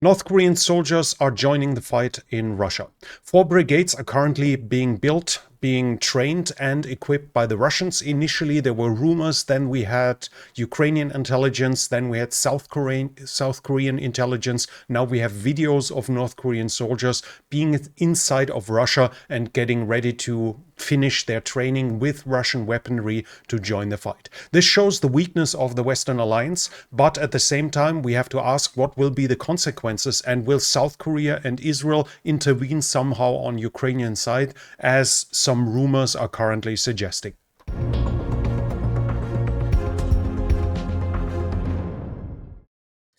North Korean soldiers are joining the fight in Russia. 4 brigades are currently being built, being trained and equipped by the Russians. Initially, there were rumors, then we had Ukrainian intelligence, then we had South Korean intelligence. Now we have videos of North Korean soldiers being inside of Russia and getting ready to finish their training with Russian weaponry to join the fight. This shows the weakness of the Western alliance, but at the same time, we have to ask what will be the consequences, and will South Korea and Israel intervene somehow on Ukrainian side, as some rumors are currently suggesting.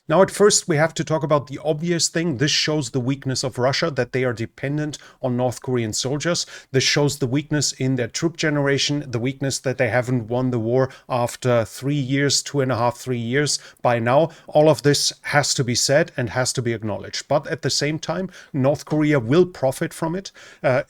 Now, at first, we have to talk about the obvious thing. This shows the weakness of Russia, that they are dependent on North Korean soldiers. This shows the weakness in their troop generation, the weakness that they haven't won the war after 3 years, 2.5, 3 years by now. All of this has to be said and has to be acknowledged. But at the same time, North Korea will profit from it.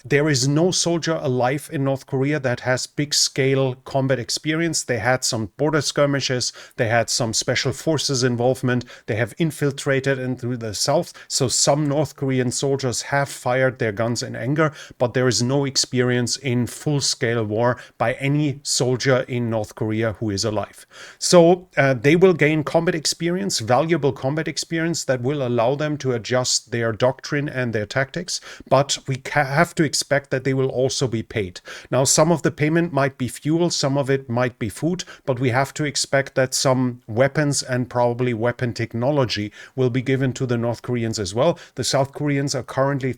There is no soldier alive in North Korea that has big-scale combat experience. They had some border skirmishes. They had some special forces involvement. They have infiltrated into the south, so some North Korean soldiers have fired their guns in anger, but there is no experience in full-scale war by any soldier in North Korea who is alive. So they will gain combat experience, valuable combat experience that will allow them to adjust their doctrine and their tactics, but we have to expect that they will also be paid. Now, some of the payment might be fuel, some of it might be food, but we have to expect that some weapons and probably weapon technology will be given to the North Koreans as well. The South Koreans are currently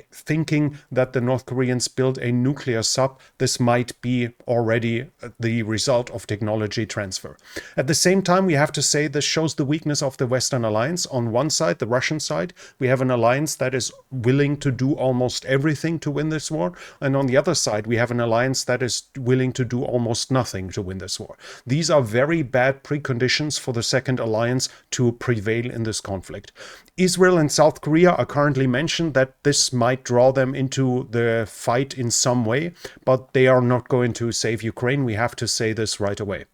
thinking that the North Koreans build a nuclear sub. This might be already the result of technology transfer. At the same time, we have to say this shows the weakness of the Western alliance. On one side, the Russian side, we have an alliance that is willing to do almost everything to win this war. And on the other side, we have an alliance that is willing to do almost nothing to win this war. These are very bad preconditions for the second alliance to prevail in this conflict. Israel and South Korea are currently mentioned that this might draw them into the fight in some way, but they are not going to save Ukraine. We have to say this right away.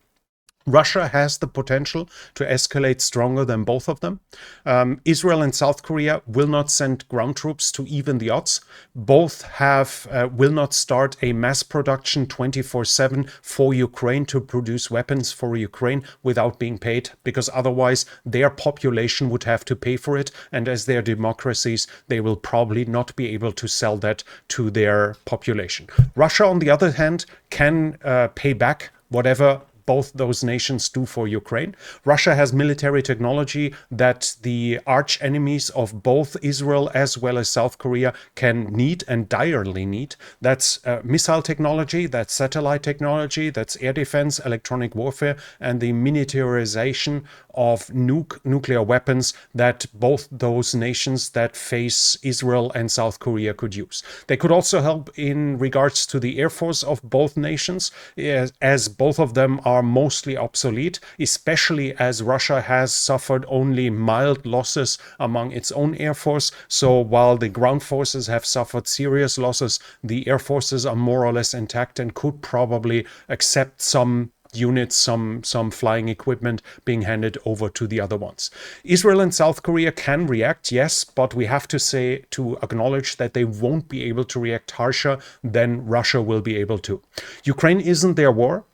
Russia has the potential to escalate stronger than both of them. Israel and South Korea will not send ground troops to even the odds. Both will not start a mass production 24/7 for Ukraine to produce weapons for Ukraine without being paid, because otherwise their population would have to pay for it. And as they're democracies, they will probably not be able to sell that to their population. Russia, on the other hand, can pay back whatever both those nations do for Ukraine. Russia has military technology that the arch enemies of both Israel as well as South Korea can need and direly need. That's missile technology, that's satellite technology, that's air defense, electronic warfare, and the miniaturization of nuclear weapons that both those nations that face Israel and South Korea could use. They could also help in regards to the air force of both nations, as both of them are mostly obsolete, especially as Russia has suffered only mild losses among its own air force. So while the ground forces have suffered serious losses, the air forces are more or less intact and could probably accept some units, some flying equipment being handed over to the other ones. Israel and South Korea can react, yes, but we have to acknowledge that they won't be able to react harsher than Russia will be able to. Ukraine isn't their war.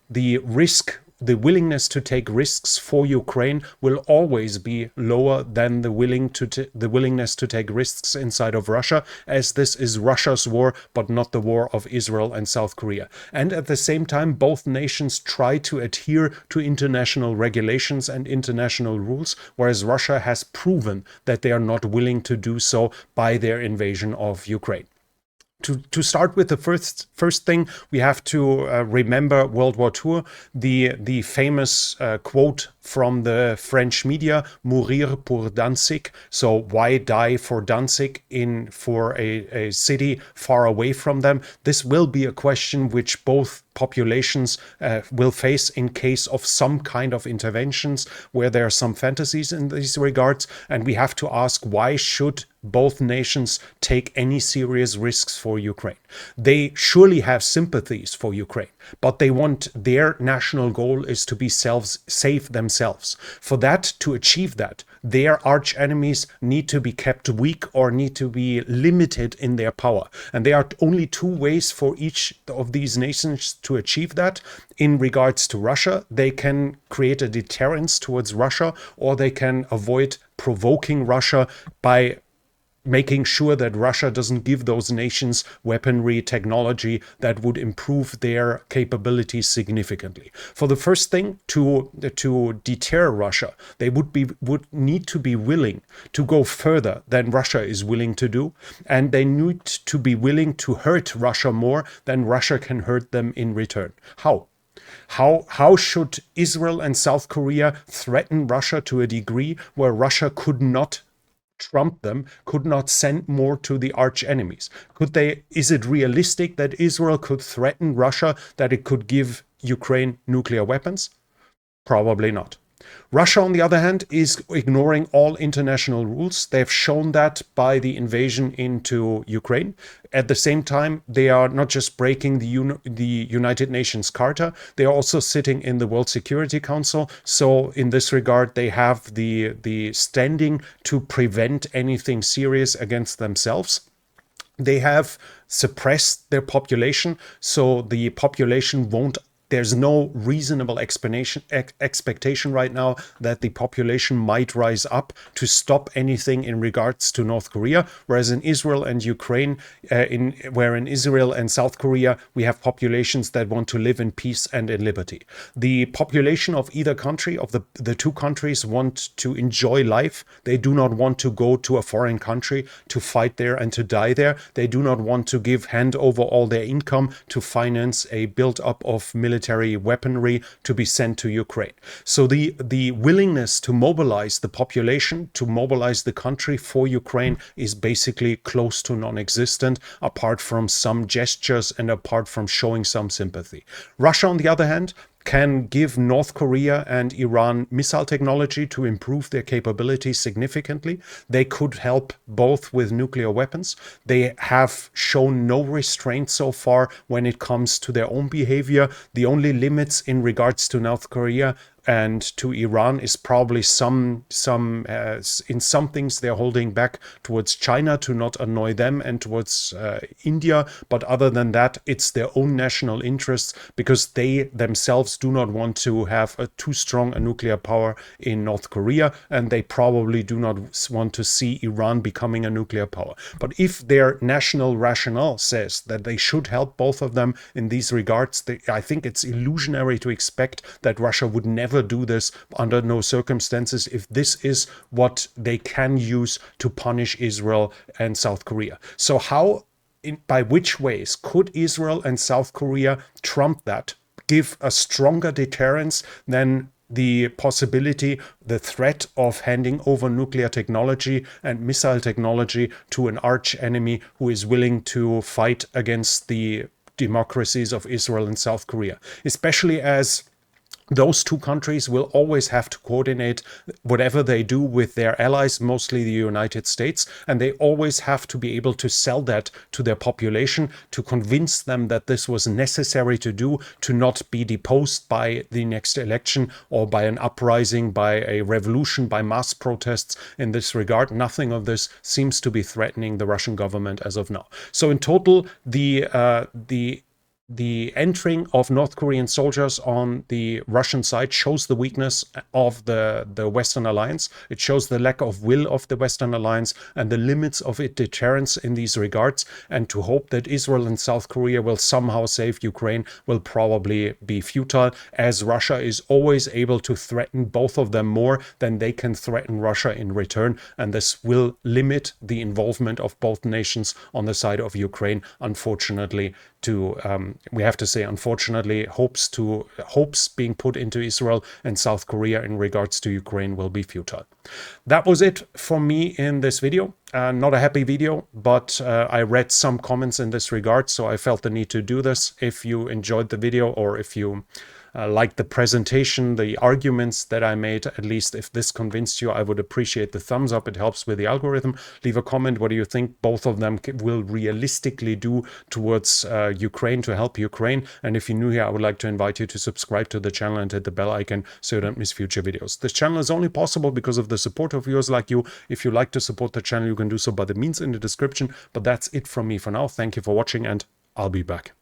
The willingness to take risks for Ukraine will always be lower than the willingness to take risks inside of Russia, as this is Russia's war, but not the war of Israel and South Korea. And at the same time, both nations try to adhere to international regulations and international rules, whereas Russia has proven that they are not willing to do so by their invasion of Ukraine. To start with the first thing, we have to remember World War II, the famous quote from the French media, "Mourir pour Danzig," so why die for Danzig for a city far away from them. This will be a question which both populations will face in case of some kind of interventions where there are some fantasies in these regards, and we have to ask, why should both nations take any serious risks for Ukraine. They surely have sympathies for Ukraine, but they want their national goal is to be safe themselves. For that, to achieve that, their arch enemies need to be kept weak or need to be limited in their power. And there are only two ways for each of these nations to achieve that. In regards to Russia, they can create a deterrence towards Russia, or they can avoid provoking Russia by making sure that Russia doesn't give those nations weaponry technology that would improve their capabilities significantly. For the first thing, to deter Russia, they would need to be willing to go further than Russia is willing to do, and they need to be willing to hurt Russia more than Russia can hurt them in return. How? How should Israel and South Korea threaten Russia to a degree where Russia could not trump them, could not send more to the arch enemies? Is it realistic that Israel could threaten Russia that it could give Ukraine nuclear weapons? Probably not. Russia, on the other hand, is ignoring all international rules. They've shown that by the invasion into Ukraine. At the same time, they are not just breaking the United Nations Charter, they are also sitting in the World Security Council. So in this regard, they have the standing to prevent anything serious against themselves. They have suppressed their population, so the population won't. There's no reasonable expectation right now that the population might rise up to stop anything in regards to North Korea, whereas in Israel and Ukraine, in Israel and South Korea, we have populations that want to live in peace and in liberty. The population of either country, of the two countries, want to enjoy life. They do not want to go to a foreign country to fight there and to die there. They do not want to hand over all their income to finance a build-up of military weaponry to be sent to Ukraine. So the willingness to mobilize the population, to mobilize the country for Ukraine is basically close to non-existent, apart from some gestures and apart from showing some sympathy. Russia, on the other hand, can give North Korea and Iran missile technology to improve their capabilities significantly. They could help both with nuclear weapons. They have shown no restraint so far when it comes to their own behavior. The only limits in regards to North Korea and to Iran is probably in some things they're holding back towards China to not annoy them, and towards India. But other than that, it's their own national interests, because they themselves do not want to have too strong a nuclear power in North Korea, and they probably do not want to see Iran becoming a nuclear power. But if their national rationale says that they should help both of them in these regards, I think it's illusionary to expect that Russia would never do this under no circumstances if this is what they can use to punish Israel and South Korea. So by which ways could Israel and South Korea trump that, give a stronger deterrence than the possibility, the threat of handing over nuclear technology and missile technology to an arch enemy who is willing to fight against the democracies of Israel and South Korea, especially as those two countries will always have to coordinate whatever they do with their allies, mostly the United States, and they always have to be able to sell that to their population, to convince them that this was necessary to do, to not be deposed by the next election or by an uprising, by a revolution, by mass protests in this regard. Nothing of this seems to be threatening the Russian government as of now. So in total, the entering of North Korean soldiers on the Russian side shows the weakness of the Western alliance. It shows the lack of will of the Western alliance and the limits of its deterrence in these regards. And to hope that Israel and South Korea will somehow save Ukraine will probably be futile, as Russia is always able to threaten both of them more than they can threaten Russia in return. And this will limit the involvement of both nations on the side of Ukraine, unfortunately. We have to say, unfortunately, hopes being put into Israel and South Korea in regards to Ukraine will be futile. That was it for me in this video. Not a happy video, but I read some comments in this regard, so I felt the need to do this. If you enjoyed the video, or if you liked the presentation, the arguments that I made. At least if this convinced you, I would appreciate the thumbs up. It helps with the algorithm. Leave a comment. What do you think both of them will realistically do towards Ukraine, to help Ukraine? And if you're new here, I would like to invite you to subscribe to the channel and hit the bell icon so you don't miss future videos. This channel is only possible because of the support of viewers like you. If you like to support the channel, you can do so by the means in the description. But that's it from me for now. Thank you for watching, and I'll be back.